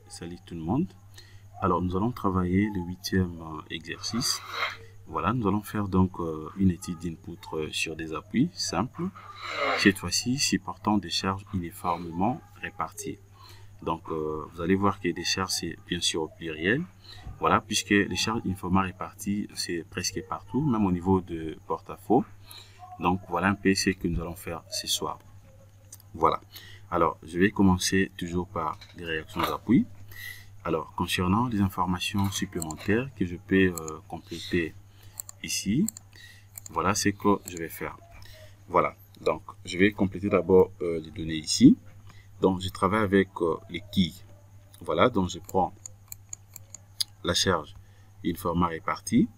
Salut tout le monde. Alors nous allons travailler le 8e exercice. Voilà, nous allons faire donc une étude d'input sur des appuis simples. Cette fois-ci, supportant des charges uniformément réparties. Donc vous allez voir que des charges c'est bien sûr au pluriel. Voilà, puisque les charges uniformément réparties c'est presque partout, même au niveau de porte-à-faux. Donc voilà un peu ce que nous allons faire ce soir. Voilà. Alors, je vais commencer toujours par les réactions d'appui. Alors, concernant les informations supplémentaires que je peux compléter ici, voilà ce que je vais faire. Voilà. Donc, je vais compléter d'abord les données ici. Donc, je travaille avec les quilles. Voilà. Donc, je prends la charge uniformément répartie.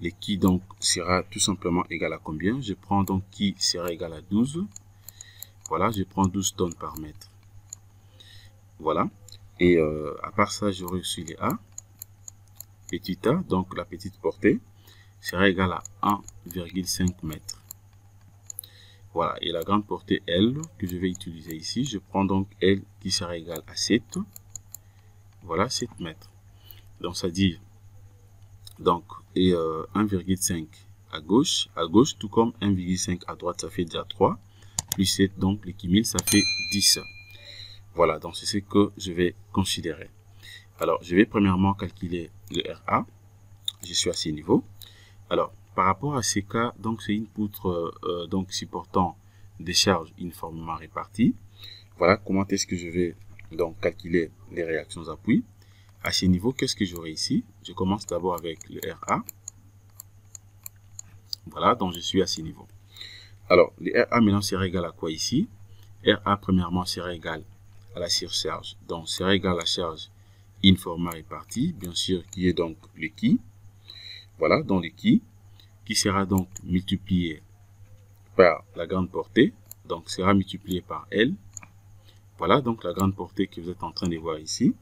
Les quilles, donc, sera tout simplement égal à combien? Je prends donc qui sera égal à 12. Voilà, je prends 12 tonnes par mètre. Voilà. Et à part ça, j'aurai aussi les A. Petit a, donc la petite portée, sera égale à 1,5 m. Voilà. Et la grande portée L que je vais utiliser ici, je prends donc L qui sera égale à 7. Voilà, 7 mètres. Donc, ça dit, donc, et 1,5 à gauche, tout comme 1,5 à droite, ça fait déjà 3. Plus 7, donc l'équimile, ça fait 10. Voilà, donc c'est ce que je vais considérer. Alors, je vais premièrement calculer le RA. Je suis à ce niveau. Alors, par rapport à ces cas, donc c'est une poutre donc supportant des charges uniformément réparties. Voilà comment est-ce que je vais donc calculer les réactions d'appui. À ce niveau, qu'est-ce que j'aurai ici? Je commence d'abord avec le RA. Voilà, donc je suis à ce niveau. Alors, le RA maintenant sera égal à quoi ici? RA premièrement sera égal à la surcharge. Donc, sera égal à la charge uniformément répartie, bien sûr, qui est donc le qui. Voilà, donc le qui sera donc multiplié par la grande portée, donc sera multiplié par L. Voilà, donc la grande portée que vous êtes en train de voir ici.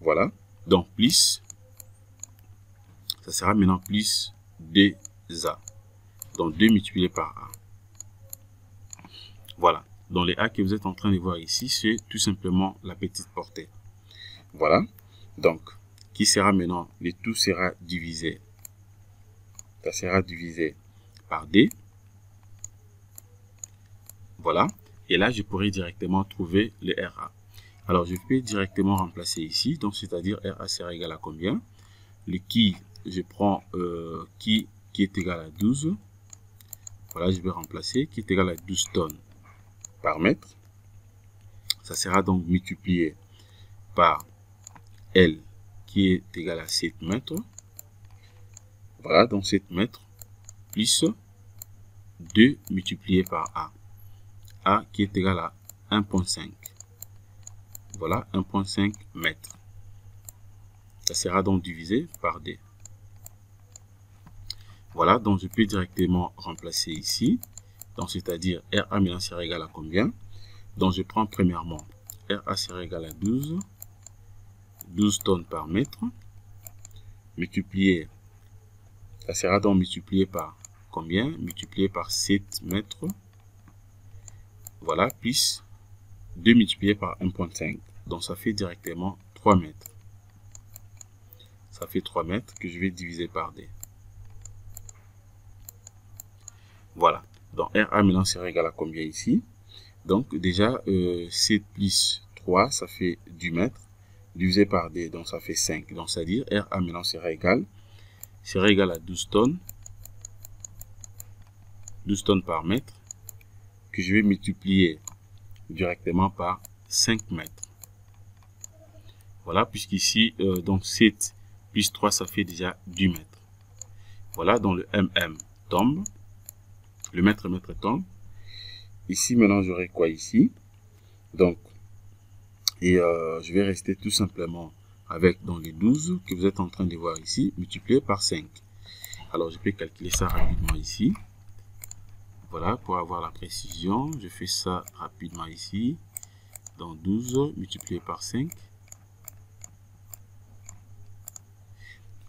Voilà, donc plus, ça sera maintenant plus 2A. Donc 2 multiplié par A. Voilà, donc les A que vous êtes en train de voir ici, c'est tout simplement la petite portée. Voilà, donc qui sera maintenant, le tout sera divisé. Ça sera divisé par D. Voilà. Et là, je pourrais directement trouver le RA. Alors, je peux directement remplacer ici. Donc, c'est-à-dire RA sera égal à combien? Le qui, je prends qui est égal à 12. Voilà, je vais remplacer. Qui est égal à 12 tonnes par mètre. Ça sera donc multiplié par L qui est égal à 7 mètres. Voilà, donc 7 mètres plus 2 multiplié par A. A qui est égal à 1,5. Voilà, 1,5 mètres. Ça sera donc divisé par D. Voilà, donc je peux directement remplacer ici. Donc, c'est-à-dire RA maintenant sera égal à combien? Donc, je prends premièrement RA sera égal à 12 tonnes par mètre. Multiplié, ça sera donc multiplié par combien? Multiplié par 7 mètres. Voilà, plus 2 multiplié par 1,5. Donc, ça fait directement 3 mètres. Ça fait 3 mètres que je vais diviser par D. Voilà. Donc, RA maintenant sera égal à combien ici? Donc, déjà, 7 plus 3, ça fait 10 mètres. Divisé par D, donc ça fait 5. Donc, c'est-à-dire RA maintenant sera égal à 12 tonnes. 12 tonnes par mètre. Que je vais multiplier directement par 5 mètres. Voilà, puisqu'ici, donc 7 plus 3, ça fait déjà 10 mètres. Voilà, donc le MM tombe. Le mètre tombe. Ici, maintenant, j'aurai quoi ici? Donc, et je vais rester tout simplement avec donc les 12 que vous êtes en train de voir ici, multiplié par 5. Alors, je peux calculer ça rapidement ici. Voilà, pour avoir la précision, je fais ça rapidement ici. Donc, 12 multiplié par 5.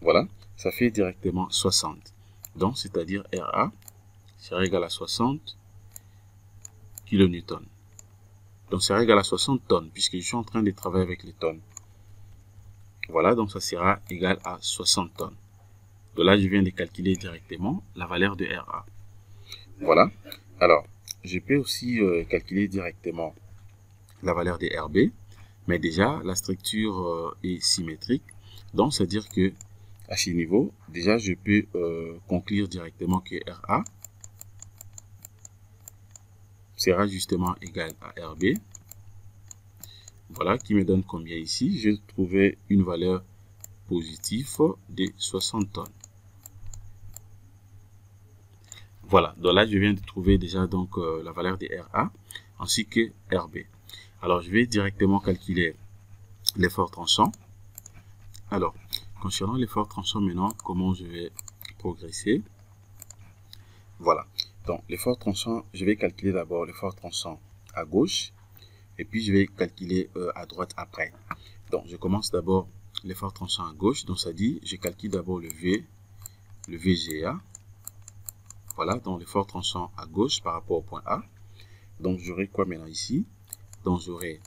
Voilà, ça fait directement 60. Donc, c'est-à-dire RA sera égal à 60 kN. Donc, ça sera égal à 60 tonnes, puisque je suis en train de travailler avec les tonnes. Voilà, donc ça sera égal à 60 tonnes. De là, je viens de calculer directement la valeur de RA. Voilà. Alors, je peux aussi calculer directement la valeur de RB, mais déjà, la structure est symétrique. Donc, c'est-à-dire que à ce niveau, déjà, je peux conclure directement que RA sera justement égal à RB. Voilà, qui me donne combien ici? J'ai trouvé une valeur positive de 60 tonnes. Voilà, donc là, je viens de trouver déjà donc la valeur de RA ainsi que RB. Alors, je vais directement calculer l'effort tranchant. Alors, concernant l'effort tranchant maintenant, comment je vais progresser? Voilà, donc l'effort tranchant, je vais calculer d'abord l'effort tranchant à gauche et puis je vais calculer à droite après. Donc, je commence d'abord l'effort tranchant à gauche. Donc, ça dit, je calcule d'abord le VGA. Voilà, donc l'effort tranchant à gauche par rapport au point A. Donc, j'aurai quoi maintenant ici? Donc, j'aurai,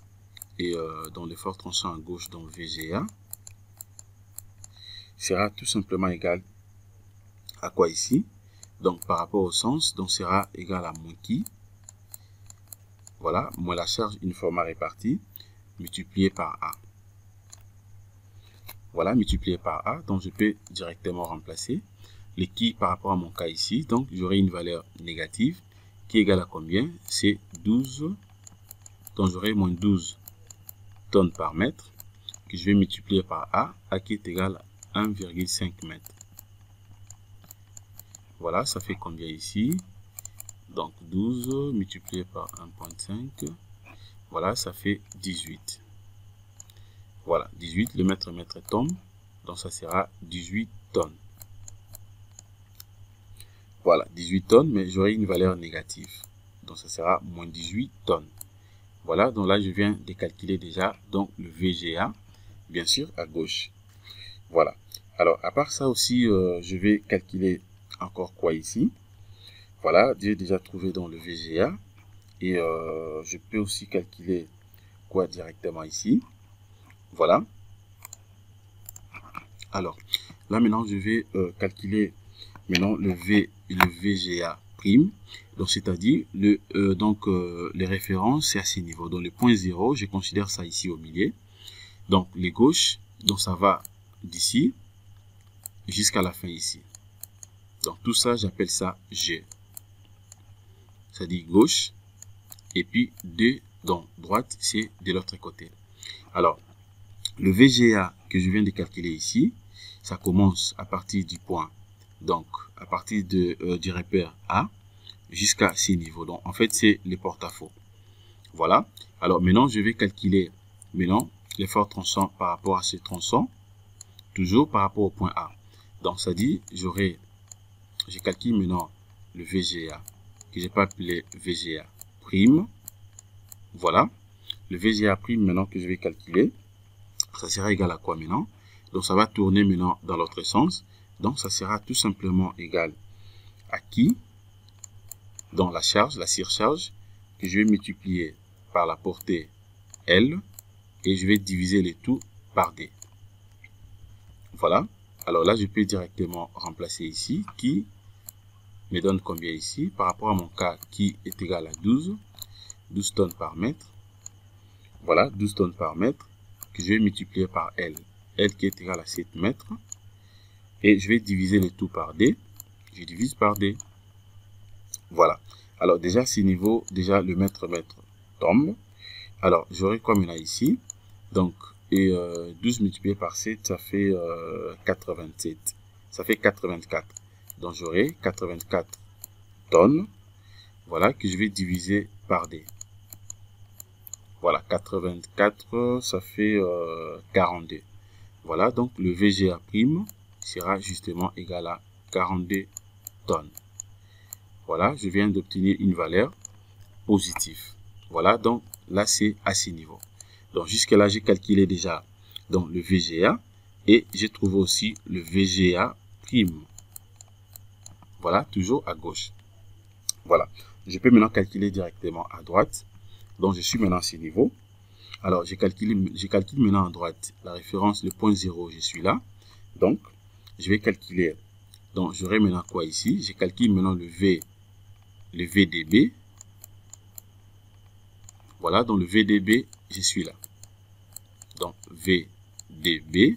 dans l'effort tranchant à gauche, donc VGA, sera tout simplement égal à quoi ici? Donc, par rapport au sens, donc sera égal à moins qui? Voilà, moins la charge uniformément répartie, multiplié par A. Voilà, multiplié par A. Donc, je peux directement remplacer les qui par rapport à mon cas ici. Donc, j'aurai une valeur négative qui est égale à combien? C'est 12. Donc, j'aurai moins 12 tonnes par mètre que je vais multiplier par A qui est égal à 1,5 mètre. Voilà, ça fait combien ici? Donc, 12 multiplié par 1,5. Voilà, ça fait 18. Voilà, 18, le mètre tombe. Donc, ça sera 18 tonnes. Voilà, 18 tonnes, mais j'aurai une valeur négative. Donc, ça sera moins 18 tonnes. Voilà, donc là, je viens de calculer déjà donc le VGA, bien sûr, à gauche. Voilà. Alors, à part ça aussi, je vais calculer encore quoi ici? Voilà, j'ai déjà trouvé dans le VGA. Et je peux aussi calculer quoi directement ici? Voilà. Alors, là maintenant, je vais calculer maintenant le VGA prime. Donc, c'est-à-dire, les références, c'est à ces niveaux. Donc, le point 0, je considère ça ici au milieu. Donc, les gauches, donc ça va d'ici jusqu'à la fin ici. Donc, tout ça, j'appelle ça G. C'est-à-dire gauche. Et puis, 2, donc droite, c'est de l'autre côté. Alors, le VGA que je viens de calculer ici, ça commence à partir du point, donc à partir du repère A jusqu'à ces niveaux. Donc, en fait, c'est les porte-à-faux. Voilà. Alors, maintenant, je vais calculer maintenant l'effort tranchant par rapport à ce tronçon, toujours par rapport au point A. Donc, ça dit, je calcule maintenant le VGA, que je n'ai pas appelé VGA prime. Voilà. Le VGA prime maintenant que je vais calculer, ça sera égal à quoi maintenant? Donc, ça va tourner maintenant dans l'autre sens. Donc, ça sera tout simplement égal à qui? Dans la charge, la surcharge, que je vais multiplier par la portée L et je vais diviser le tout par D. Voilà. Alors là, je peux directement remplacer ici qui me donne combien ici? Par rapport à mon cas qui est égal à 12 tonnes par mètre. Voilà, 12 tonnes par mètre que je vais multiplier par L. L qui est égal à 7 mètres. Et je vais diviser le tout par D. Je divise par D. Voilà. Alors déjà, ce niveau, déjà le mètre tombe. Alors, j'aurai quoi maintenant ici? Donc, 12 multiplié par 7, ça fait 87. Ça fait 84. Donc, j'aurai 84 tonnes. Voilà, que je vais diviser par D. Voilà, 84, ça fait 42. Voilà, donc le VGA prime sera justement égal à 42 tonnes. Voilà, je viens d'obtenir une valeur positive. Voilà, donc là, c'est à ce niveau. Donc, jusque-là, j'ai calculé déjà donc, le VGA et j'ai trouvé aussi le VGA prime. Voilà, toujours à gauche. Voilà, je peux maintenant calculer directement à droite. Donc, je suis maintenant à ce niveau. Alors, je calcule maintenant à droite la référence, le point 0, je suis là. Donc, je vais calculer. Donc, j'aurai maintenant quoi ici? Je calcule maintenant le VDB. Voilà, donc le VDB, je suis là. Donc, VDB,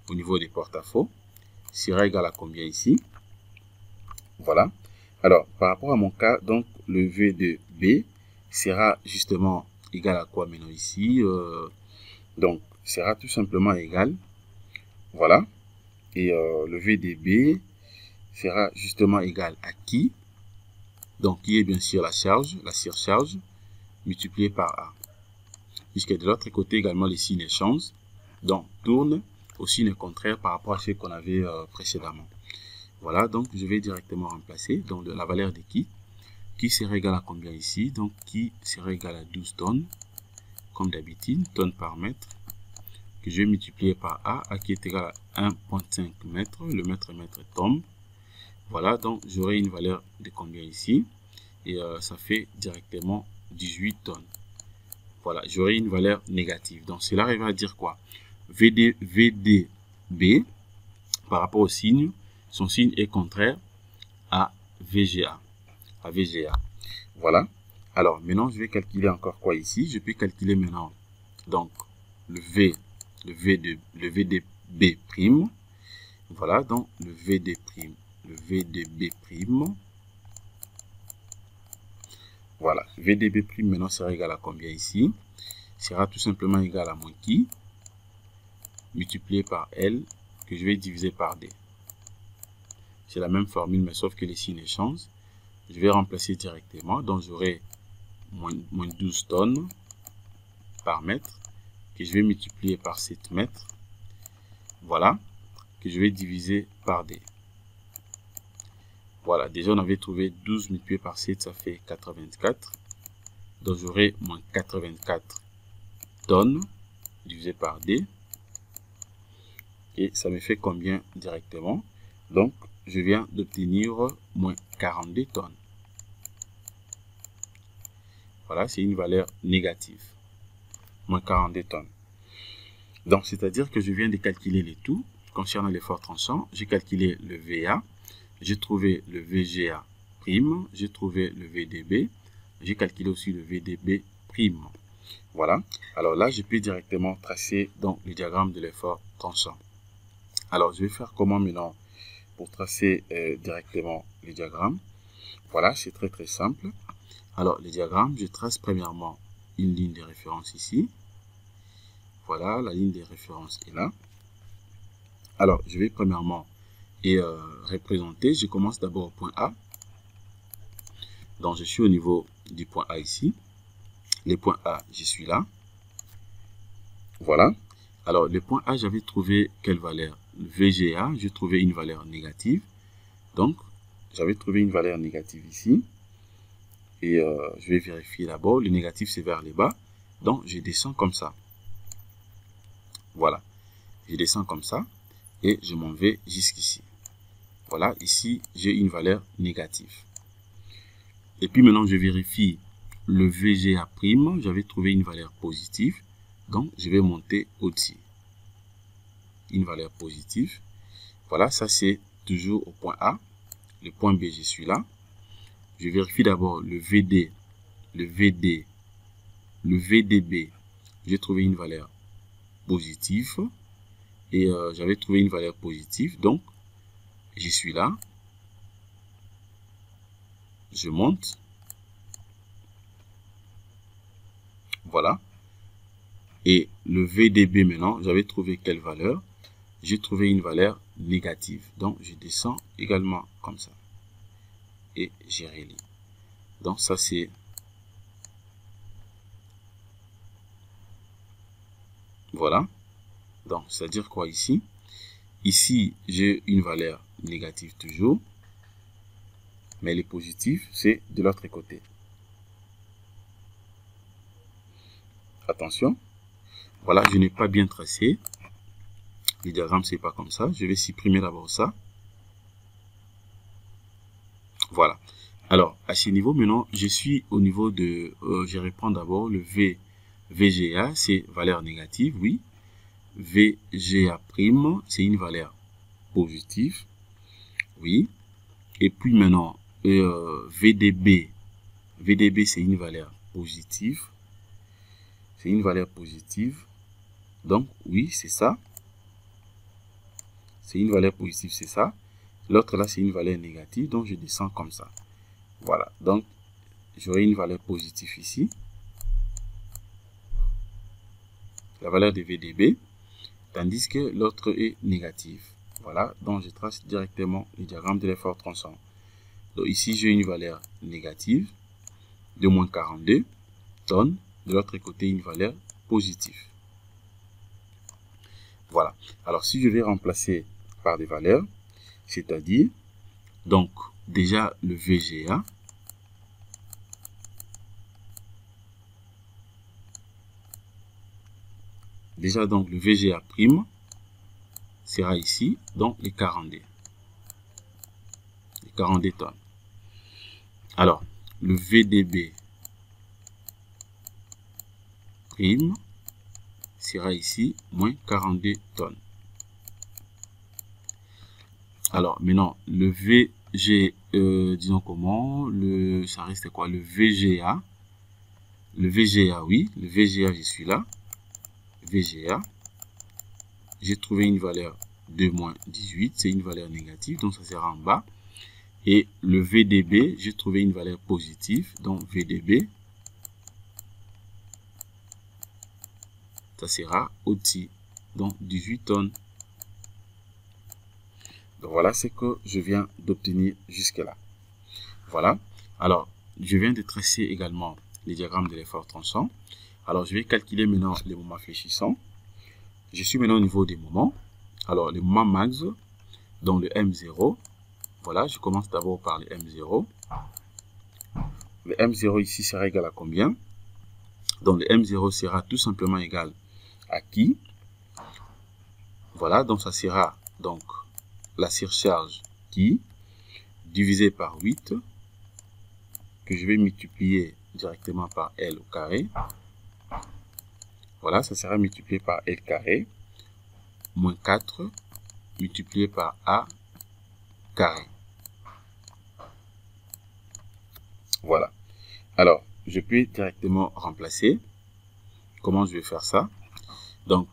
au niveau des porte-à-faux, sera égal à combien ici? Voilà. Alors, par rapport à mon cas, donc, le VDB sera justement égal à quoi maintenant ici? Donc, sera tout simplement égal. Voilà. Et le VDB sera justement égal à qui? Donc, qui est bien sûr la charge, la surcharge, multipliée par A. Puisque de l'autre côté également, les signes changent. Donc, tourne au signe contraire par rapport à ce qu'on avait précédemment. Voilà, donc je vais directement remplacer donc la valeur de qui sera égal à combien ici? Donc, qui sera égal à 12 tonnes, comme d'habitude, tonnes par mètre, que je vais multiplier par A qui est égal à 1,5 mètre. Le mètre tombe. Voilà, donc j'aurai une valeur de combien ici? Et ça fait directement 18 tonnes. Voilà, j'aurai une valeur négative. Donc, cela arrive à dire quoi? VDB, par rapport au signe, son signe est contraire à VGA. Voilà. Alors, maintenant, je vais calculer encore quoi ici? Je peux calculer maintenant, donc, le VDB prime. Voilà, donc, le VDB prime. Voilà, VDB prime maintenant sera égal à combien ici? Sera tout simplement égal à moins qui multiplié par L que je vais diviser par D. C'est la même formule, mais sauf que les signes changent. Je vais remplacer directement. Donc, j'aurai moins 12 tonnes par mètre que je vais multiplier par 7 mètres. Voilà, que je vais diviser par D. Voilà, déjà on avait trouvé 12 multiplié par 7, ça fait 84. Donc, j'aurai moins 84 tonnes divisé par D. Et ça me fait combien directement? Donc, je viens d'obtenir moins 42 tonnes. Voilà, c'est une valeur négative. Moins 42 tonnes. Donc, c'est-à-dire que je viens de calculer les tout. Concernant l'effort tranchant, j'ai calculé le VA, j'ai trouvé le VGA prime, j'ai trouvé le VDB, j'ai calculé aussi le VDB prime. Voilà. Alors là, je peux directement tracer donc le diagramme de l'effort tranchant. Alors, je vais faire comment maintenant pour tracer directement le diagramme? Voilà, c'est très très simple. Alors, le diagramme, je trace premièrement une ligne de référence ici. Voilà, la ligne de référence est là. Alors, je vais premièrement représenter. Je commence d'abord au point A. Donc, je suis au niveau du point A ici. Le point A, je suis là. Voilà. Alors, le point A, j'avais trouvé quelle valeur? Le VGA, j'ai trouvé une valeur négative. Donc, j'avais trouvé une valeur négative ici. Et je vais vérifier d'abord. Le négatif, c'est vers le bas. Donc, je descends comme ça. Voilà. Je descends comme ça. Et je m'en vais jusqu'ici. Voilà. Ici, j'ai une valeur négative. Et puis maintenant, je vérifie le VGA prime. J'avais trouvé une valeur positive. Donc, je vais monter au-dessus. Une valeur positive. Voilà, ça c'est toujours au point A. Le point B, je suis là. Je vérifie d'abord le VD, le VDB. J'ai trouvé une valeur positive. Et j'avais trouvé une valeur positive. Donc, je suis là. Je monte. Voilà. Et le VDB maintenant, j'avais trouvé quelle valeur? J'ai trouvé une valeur négative. Donc, je descends également comme ça. Et j'ai relis. Donc, ça c'est... Voilà. Donc, c'est-à-dire quoi ici? Ici, j'ai une valeur négative toujours. Mais les positifs, c'est de l'autre côté. Attention. Voilà, je n'ai pas bien tracé. Le diagramme, c'est pas comme ça. Je vais supprimer d'abord ça. Voilà. Alors, à ce niveau, maintenant, je suis au niveau de... je reprends d'abord le VGA, c'est valeur négative, oui. VGA', c'est une valeur positive, oui. Et puis maintenant, VDB, c'est une valeur positive. C'est une valeur positive. Donc, oui, c'est ça. C'est une valeur positive, c'est ça. L'autre là, c'est une valeur négative. Donc, je descends comme ça. Voilà. Donc, j'aurai une valeur positive ici. La valeur de VDB. Tandis que l'autre est négative. Voilà. Donc, je trace directement le diagramme de l'effort tronçon. Donc, ici, j'ai une valeur négative de moins 42 tonnes. De l'autre côté, une valeur positive. Voilà. Alors, si je vais remplacer par des valeurs, c'est-à-dire, donc, déjà le VGA, donc, le VGA' sera ici, donc, les 42. Les 42 tonnes. Alors, le VDB' sera ici, moins 42 tonnes. Alors, maintenant, le VG, disons comment, ça reste quoi? Le VGA. Le VGA, oui. Le VGA, je suis là. VGA. J'ai trouvé une valeur de moins 18. C'est une valeur négative, donc ça sera en bas. Et le VDB, j'ai trouvé une valeur positive. Donc, VDB, ça sera au-dessus. Donc, 18 tonnes. Donc, voilà ce que je viens d'obtenir jusque-là. Voilà. Alors, je viens de tracer également les diagrammes de l'effort tronçon. Alors, je vais calculer maintenant les moments fléchissants. Je suis maintenant au niveau des moments. Alors, le moment max, donc le M0. Voilà, je commence d'abord par le M0. Le M0 ici sera égal à combien? Donc, le M0 sera tout simplement égal à qui? Voilà, donc ça sera donc la surcharge qui, divisé par 8, que je vais multiplier directement par L au carré. Voilà, ça sera multiplié par L carré, moins 4, multiplié par A carré. Voilà. Alors, je peux directement remplacer. Comment je vais faire ça? Donc,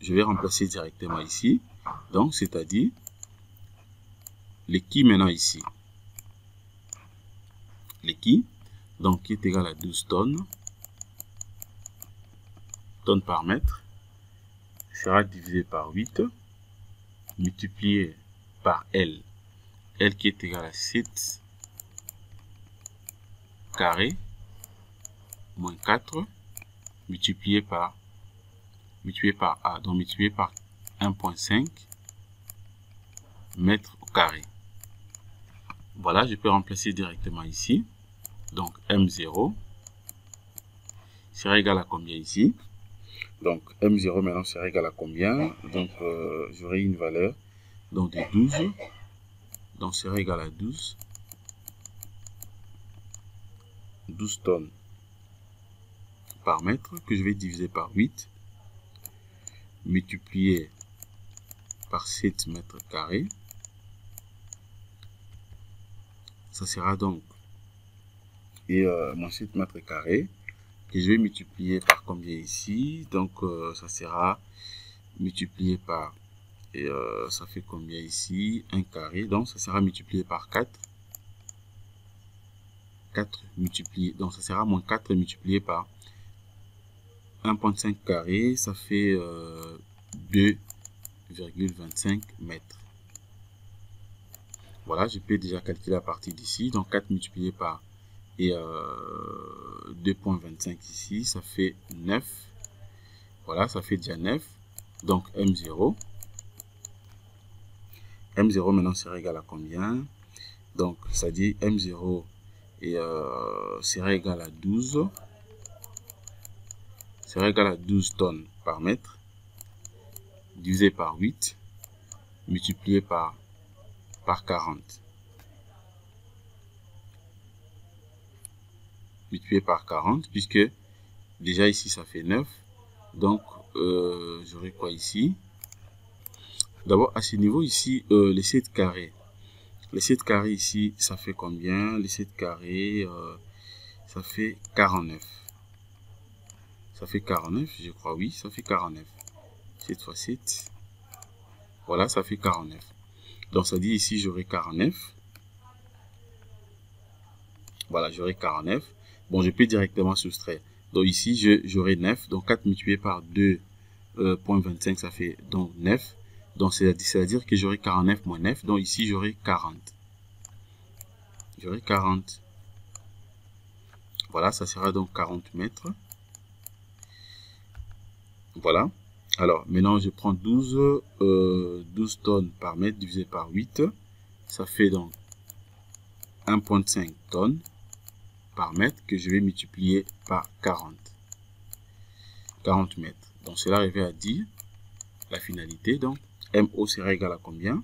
je vais remplacer directement ici. Donc, c'est-à-dire, le qui maintenant ici. Le qui, donc qui est égal à 12 tonnes. Tonnes par mètre. Sera divisé par 8. Multiplié par L. L qui est égal à 7 carré. Moins 4. Multiplié par A. Donc, multiplié par 1,5 mètres au carré. Voilà, je peux remplacer directement ici. Donc, M0 sera égal à combien ici? Donc, M0 maintenant sera égal à combien? Donc, j'aurai une valeur donc de 12. Donc, sera égal à 12 tonnes par mètre que je vais diviser par 8. Multiplié par 7 mètres carrés. Ça sera donc mon 7 mètres carrés que je vais multiplier par combien ici? Donc ça sera multiplié par ça fait combien ici? 1 carré, donc ça sera multiplié par 4. 4 multiplié, donc ça sera moins 4 multiplié par 1,5 carré, ça fait 2,25 mètres. Voilà, je peux déjà calculer à partir d'ici. Donc 4 multiplié par 2,25 ici, ça fait 9. Voilà, ça fait déjà 9. Donc M0. M0 maintenant sera égal à combien? Donc, ça dit M0 sera égal à 12. Sera égal à 12 tonnes par mètre. Divisé par 8. Multiplié par 40. Multiplié par 40, puisque Déjà ici, ça fait 9. Donc, j'aurai quoi ici? D'abord, à ce niveau ici, les 7 carrés. Les 7 carrés ici, ça fait combien? Les 7 carrés, ça fait 49. Ça fait 49, je crois, oui, ça fait 49. 7 fois 7. Voilà, ça fait 49. Donc, ça dit ici, j'aurai 49. Voilà, j'aurai 49. Bon, je peux directement soustraire. Donc, ici, j'aurai 9. Donc, 4 multiplié par 2,25, ça fait donc 9. Donc, c'est-à-dire que j'aurai 49 moins 9. Donc, ici, j'aurai 40. J'aurai 40. Voilà, ça sera donc 40 mètres. Voilà. Alors, maintenant, je prends 12 tonnes par mètre divisé par 8. Ça fait donc 1,5 tonnes par mètre que je vais multiplier par 40. 40 mètres. Donc, cela revient à dire la finalité. Donc, MO sera égal à combien?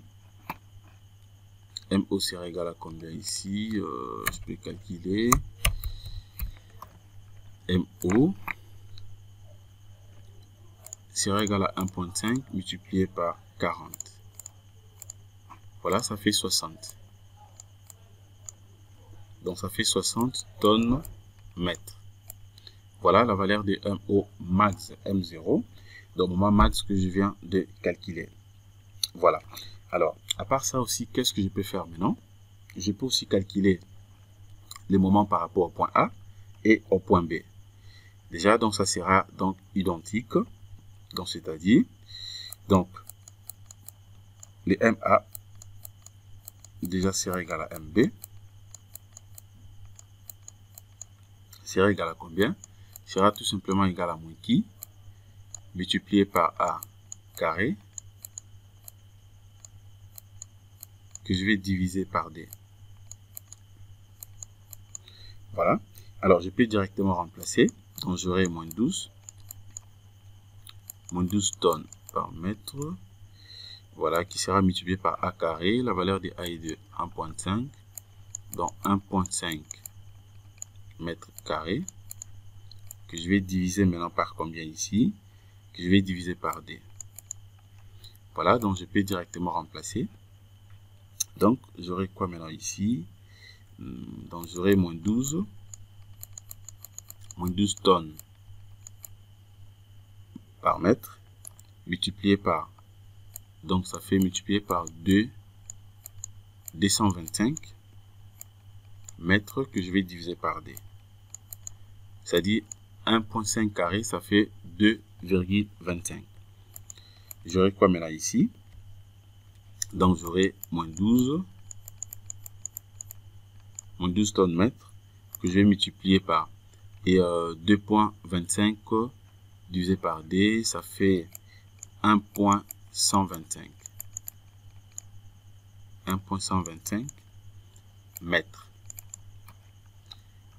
MO sera égal à combien ici? Je peux calculer. MO sera égal à 1,5 multiplié par 40. Voilà, ça fait 60. Donc, ça fait 60 tonnes mètres. Voilà la valeur de MO max M0. Donc, moment max que je viens de calculer. Voilà. Alors, à part ça aussi, qu'est-ce que je peux faire maintenant? Je peux aussi calculer les moments par rapport au point A et au point B. Déjà, donc, ça sera donc identique. Donc, c'est-à-dire, donc, les MA déjà sera égal à MB. Sera égal à combien? Sera tout simplement égal à moins qui? Multiplié par A carré, que je vais diviser par D. Voilà. Alors, je peux directement remplacer. Donc, j'aurai moins 12 tonnes par mètre. Voilà, qui sera multiplié par A carré. La valeur de A est de 1,5. Donc, 1,5 mètres carrés. Que je vais diviser maintenant par combien ici? Que je vais diviser par D. Voilà, donc je peux directement remplacer. Donc, j'aurai quoi maintenant ici? Donc, j'aurai moins 12 tonnes par mètre multiplié par, donc ça fait multiplié par 225 mètres que je vais diviser par D. C'est-à-dire 1,5 carré, ça fait 2,25. J'aurai quoi maintenant ici? Donc j'aurai moins 12 tonnes mètres que je vais multiplier par, et 2,25 divisé par D, ça fait 1,125. 1,125 mètres.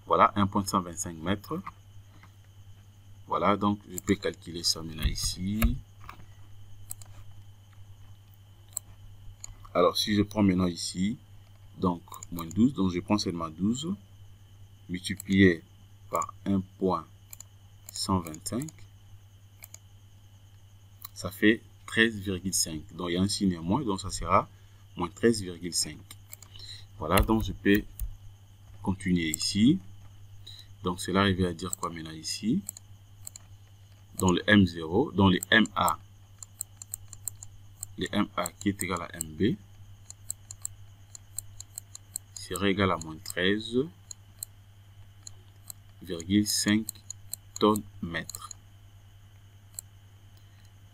Voilà, 1,125 mètres. Voilà, donc je peux calculer ça maintenant ici. Alors, si je prends maintenant ici, donc moins 12, donc je prends seulement 12, multiplié par 1,125, ça fait 13,5. Donc, il y a un signe à moins, donc ça sera moins 13,5. Voilà, donc je peux continuer ici. Donc, cela arrive à dire quoi maintenant ici? Dans le M0, dans le MA qui est égal à MB sera égal à moins 13,5 tonnes mètres.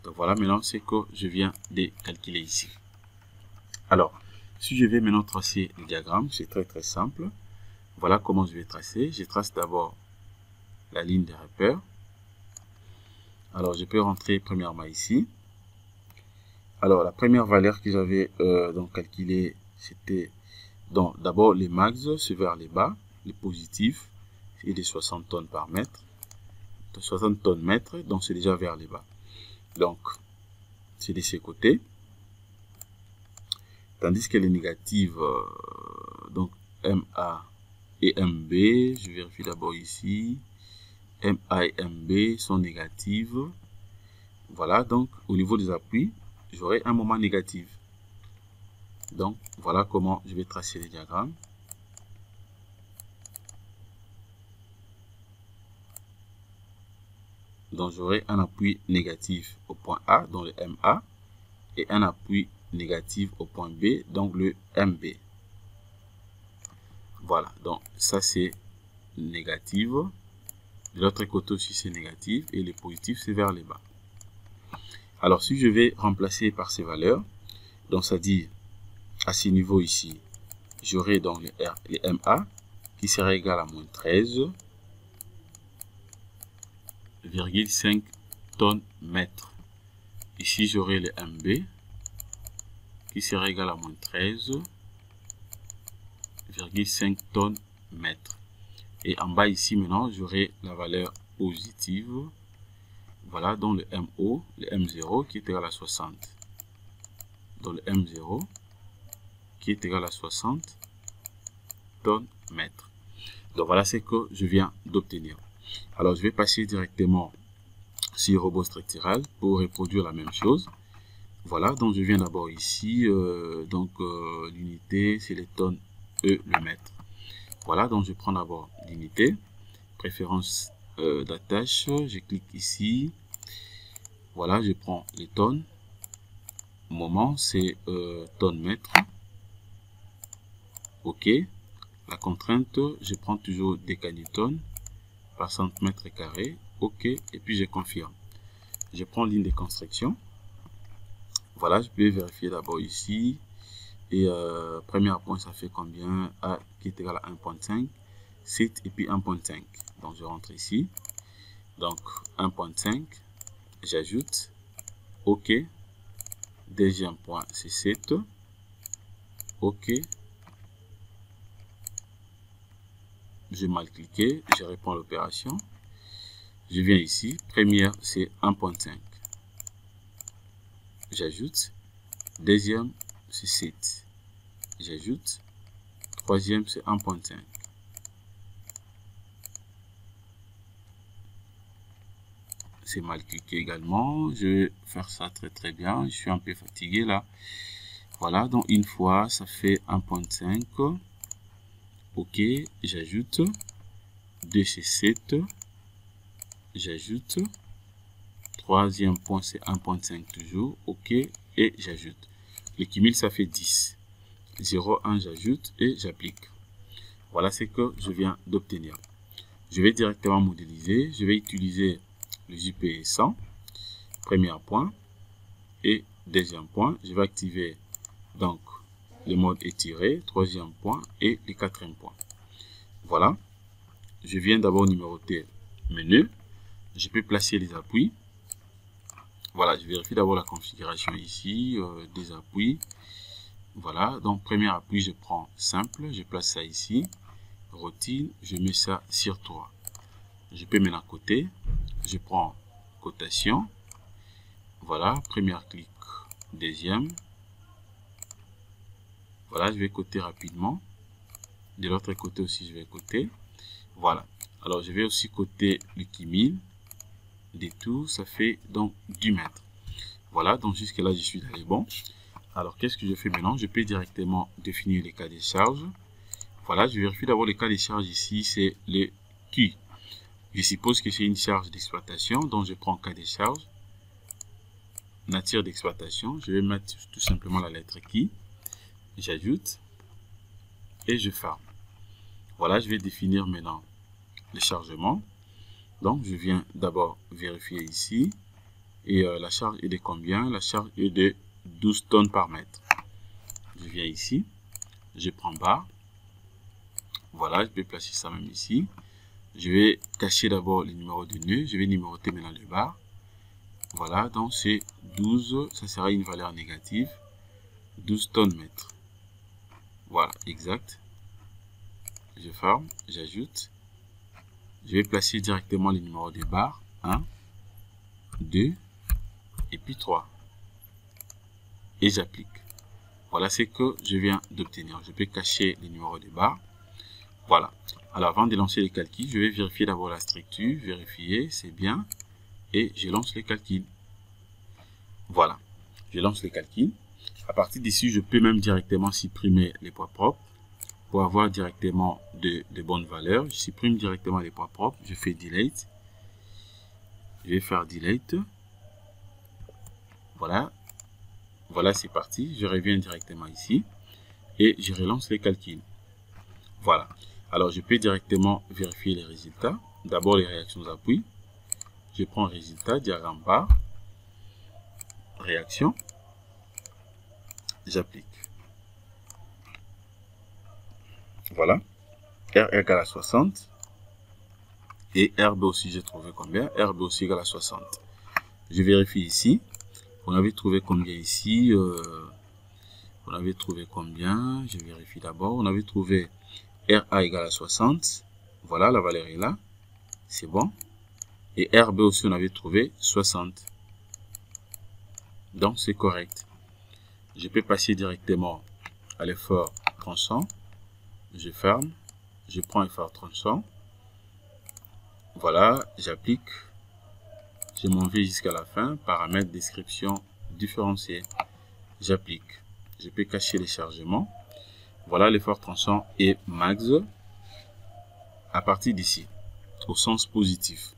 Donc voilà maintenant ce que je viens de calculer ici. Alors, si je vais maintenant tracer le diagramme, c'est très simple. Voilà comment je vais tracer. Je trace d'abord la ligne de repère. Alors, je peux rentrer premièrement ici. Alors, la première valeur que j'avais donc calculée, c'était donc d'abord les max, c'est vers les bas, les positifs, et les 60 tonnes par mètre. 60 tonnes mètres, donc c'est déjà vers les bas. Donc, c'est de ces côtés. Tandis que les négatives, donc MA et MB, je vérifie d'abord ici. MA et MB sont négatives. Voilà, donc au niveau des appuis, j'aurai un moment négatif. Donc voilà comment je vais tracer les diagrammes. Donc j'aurai un appui négatif au point A, dans le MA, et un appui négatif au point B, donc le MB. Voilà, donc ça c'est négatif. De l'autre côté aussi c'est négatif, et le positif c'est vers les bas. Alors si je vais remplacer par ces valeurs, donc c'est-à-dire à ce niveau ici, j'aurai donc les MA qui sera égal à moins 13,5 tonnes mètres. Ici j'aurai le MB qui sera égal à moins 13,5 tonnes mètres. Et en bas ici maintenant j'aurai la valeur positive. Voilà, donc le MO, le M0 qui est égal à 60. Donc le M0 qui est égal à 60 tonnes mètres. Donc voilà ce que je viens d'obtenir. Alors je vais passer directement sur robot structural pour reproduire la même chose. Voilà, donc je viens d'abord ici, l'unité c'est les tonnes E le mètre. Voilà, donc je prends d'abord l'unité, préférence d'attache, je clique ici. Voilà, je prends les tonnes. Moment, c'est tonnes mètres. OK. La contrainte, je prends toujours des canutons par centimètre carré. OK. Et puis je confirme. Je prends ligne de construction. Voilà, je peux vérifier d'abord ici. Et premier point, ça fait combien? A qui est égal à 1.5. 7 et puis 1.5. Donc je rentre ici. Donc 1.5. J'ajoute. OK. Deuxième point, c'est 7. OK. Je vais mal cliquer. Je réponds à l'opération. Je viens ici. Première, c'est 1.5. J'ajoute. Deuxième, c'est 7. J'ajoute. Troisième, c'est 1.5. C'est mal cliqué également. Je vais faire ça très bien. Je suis un peu fatigué là. Voilà, donc une fois, ça fait 1.5. OK, j'ajoute. 2, c'est 7. J'ajoute. Troisième point, c'est 1.5 toujours. OK, et j'ajoute. Le cumul, ça fait 10. 0, 1, j'ajoute et j'applique. Voilà ce que je viens d'obtenir. Je vais directement modéliser. Je vais utiliser les UP 100. Premier point. Et deuxième point. Je vais activer donc le mode étiré. Troisième point et le quatrième point. Voilà. Je viens d'abord numéroter mes nœuds. Je peux placer les appuis. Voilà, je vérifie d'abord la configuration ici des appuis. Voilà, donc premier appui, je prends simple, je place ça ici. Routine, je mets ça sur 3. Je peux mettre à côté. Je prends cotation. Voilà, premier clic, deuxième. Voilà, je vais coter rapidement. De l'autre côté aussi, je vais coter. Voilà. Alors, je vais aussi coter le cumul. Détour, ça fait donc 10 mètres. Voilà, donc jusque là, je suis allé bon. Alors, qu'est-ce que je fais maintenant? Je peux directement définir les cas de charge. Voilà, je vérifie d'abord le cas de charge ici, c'est le Q. Je suppose que c'est une charge d'exploitation, donc je prends cas de charge. Nature d'exploitation, je vais mettre tout simplement la lettre Q. J'ajoute et je ferme. Voilà, je vais définir maintenant le chargement. Donc, je viens d'abord vérifier ici. Et la charge est de combien? La charge est de 12 tonnes par mètre. Je viens ici. Je prends barre. Voilà, je vais placer ça même ici. Je vais cacher d'abord le numéro de nœud. Je vais numéroter maintenant le barre. Voilà, donc c'est 12. Ça sera une valeur négative. 12 tonnes mètres. Voilà, exact. Je ferme, j'ajoute. Je vais placer directement les numéros de barre. 1, 2, et puis 3. Et j'applique. Voilà ce que je viens d'obtenir. Je peux cacher les numéros de barre. Voilà. Alors, avant de lancer les calculs, je vais vérifier d'abord la structure. Vérifier, c'est bien. Et je lance les calculs. Voilà. Je lance les calculs. À partir d'ici, je peux même directement supprimer les poids propres pour avoir directement de bonnes valeurs. Je supprime directement les poids propres. Je fais delete. Je vais faire delete. Voilà. Voilà, c'est parti. Je reviens directement ici et je relance les calculs. Voilà. Alors, je peux directement vérifier les résultats. D'abord, les réactions d'appui. Je prends résultat, diagramme barre, réaction. J'applique. Voilà. R égale à 60. Et RB aussi, j'ai trouvé combien? RB aussi égale à 60. Je vérifie ici. On avait trouvé combien ici? On avait trouvé combien? Je vérifie d'abord. On avait trouvé RA égale à 60. Voilà, la valeur est là. C'est bon. Et RB aussi, on avait trouvé 60. Donc, c'est correct. Je peux passer directement à l'effort tronçon. Je ferme. Je prends l'effort tronçon. Voilà, j'applique. Je m'en vais jusqu'à la fin. Paramètres, description, différencier. J'applique. Je peux cacher les chargements. Voilà, l'effort tronçon est max. À partir d'ici, au sens positif.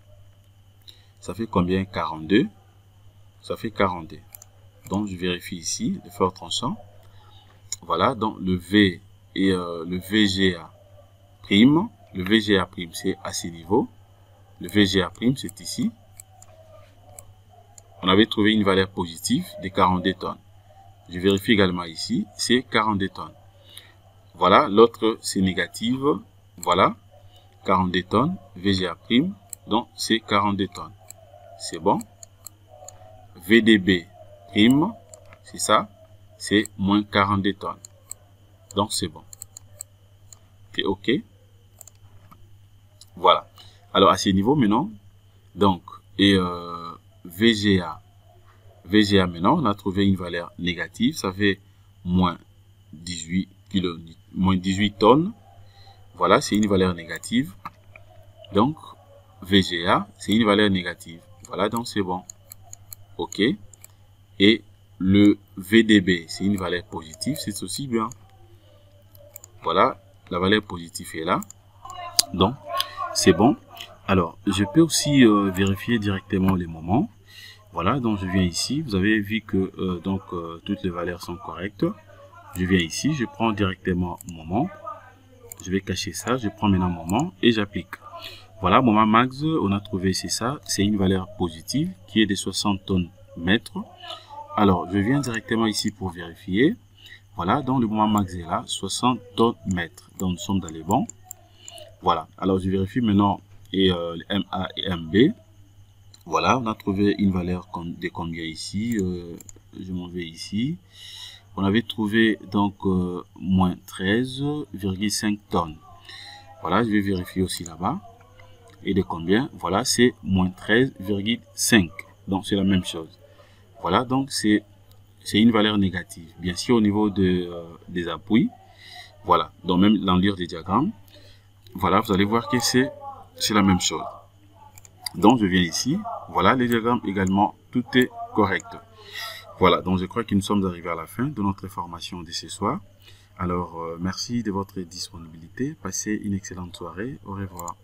Ça fait combien? 42. Ça fait 42. Donc, je vérifie ici, l'effort tronçon. Voilà, donc le V et le VGA prime. Le VGA prime, c'est à ce niveau. Le VGA prime, c'est ici. On avait trouvé une valeur positive de 42 tonnes. Je vérifie également ici, c'est 42 tonnes. Voilà, l'autre, c'est négative. Voilà, 42 tonnes, VGA prime. Donc, c'est 42 tonnes. C'est bon. VDB prime, c'est ça, c'est moins 42 tonnes. Donc, c'est bon. C'est OK. Voilà. Alors, à ce niveau, maintenant, donc, et VGA maintenant, on a trouvé une valeur négative. Ça fait moins 18 tonnes. Voilà, c'est une valeur négative. Donc, VGA, c'est une valeur négative. Voilà, donc c'est bon. OK. Et le VDB, c'est une valeur positive. C'est aussi bien. Voilà, la valeur positive est là. Donc, c'est bon. Alors, je peux aussi vérifier directement les moments. Voilà, donc je viens ici. Vous avez vu que toutes les valeurs sont correctes. Je viens ici, je prends directement moment. Je vais cacher ça. Je prends maintenant moment et j'applique. Voilà, moment max, on a trouvé, c'est ça. C'est une valeur positive qui est de 60 tonnes mètres. Alors, je viens directement ici pour vérifier. Voilà, donc le moment max est là, 60 tonnes mètres. Donc, nous sommes dans les bons. Voilà, alors je vérifie maintenant et MA et MB. Voilà, on a trouvé une valeur de combien ici? Je m'en vais ici. On avait trouvé donc moins 13,5 tonnes. Voilà, je vais vérifier aussi là-bas. Et de combien? Voilà, c'est moins 13,5. Donc, c'est la même chose. Voilà, donc c'est une valeur négative. Bien sûr, au niveau des appuis. Voilà, donc même l'enlire des diagrammes. Voilà, vous allez voir que c'est la même chose. Donc, je viens ici. Voilà, les diagrammes également, tout est correct. Voilà, donc je crois que nous sommes arrivés à la fin de notre formation de ce soir. Alors, merci de votre disponibilité. Passez une excellente soirée. Au revoir.